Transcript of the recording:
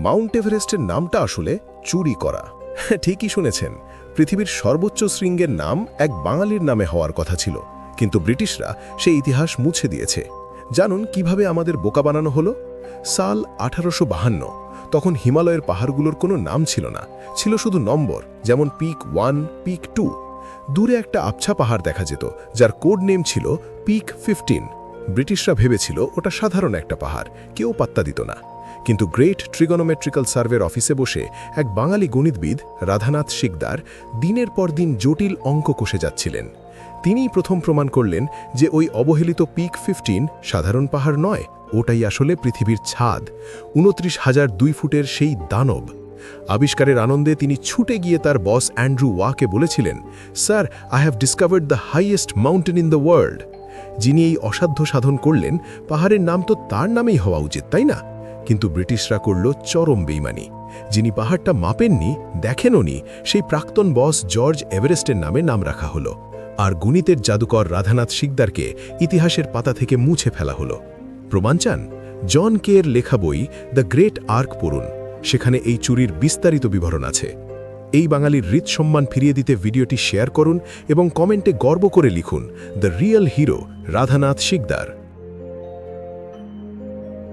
Mount এভারেস্টের নামটা আসলে চুরি করা। ঠিকই শুনেছেন, পৃথিবীর সর্বোচ্চ শৃঙ্গের নাম এক বাঙালির নামে হওয়ার কথা ছিল, কিন্তু ব্রিটিশরা সেই ইতিহাস মুছে দিয়েছে। জানুন কিভাবে আমাদের বোকা বানানো হলো। সাল 1852। তখন হিমালয়ের পাহাড়গুলোর কোনো নাম ছিল না, ছিল শুধু নম্বর, যেমন পিক 1, পিক 2। দূরে একটা আবছা পাহাড় দেখা যেত, যার কোড নেম ছিল পিক 15। ব্রিটিশরা ভেবেছিল ওটা সাধারণ একটা পাহাড়, কেউ পাত্তা দিত না। কিন্তু গ্রেট ট্রিগোনোমেট্রিক্যাল সার্ভের অফিসে বসে এক বাঙালি গণিতবিদ রাধানাথ শিকদার দিনের পর দিন জটিল অঙ্ক কষে যাচ্ছিলেন। তিনিই প্রথম প্রমাণ করলেন যে ওই অবহেলিত পিক 15 সাধারণ পাহাড় নয়, ওটাই আসলে পৃথিবীর ছাদ, 29,002 ফুটের সেই দানব। আবিষ্কারের আনন্দে তিনি ছুটে গিয়ে তার বস অ্যান্ড্রু ওয়াকে বলেছিলেন, sir, I have discovered the highest mountain in the world. যিনি এই অসাধ্য সাধন করলেন, পাহাড়ের নাম তো তার নামেই হওয়া উচিত, তাই না? কিন্তু ব্রিটিশরা করল চরম বেইমানি। যিনি পাহাড়টা মাপেননি, দেখেনওনি, সেই প্রাক্তন বস জর্জ এভারেস্টের নামে নাম রাখা হলো। আর গণিতের জাদুকর রাধানাথ শিকদারকে ইতিহাসের পাতা থেকে মুছে ফেলা হলো। প্রমাণ চান? জন কে এর লেখা বই দ্য গ্রেট আর্ক পড়ুন, সেখানে এই চুরির বিস্তারিত বিবরণ আছে। এই বাঙালির হৃৎসম্মান ফিরিয়ে দিতে ভিডিওটি শেয়ার করুন এবং কমেন্টে গর্ব করে লিখুন, the real hero Radhanath Sikdar.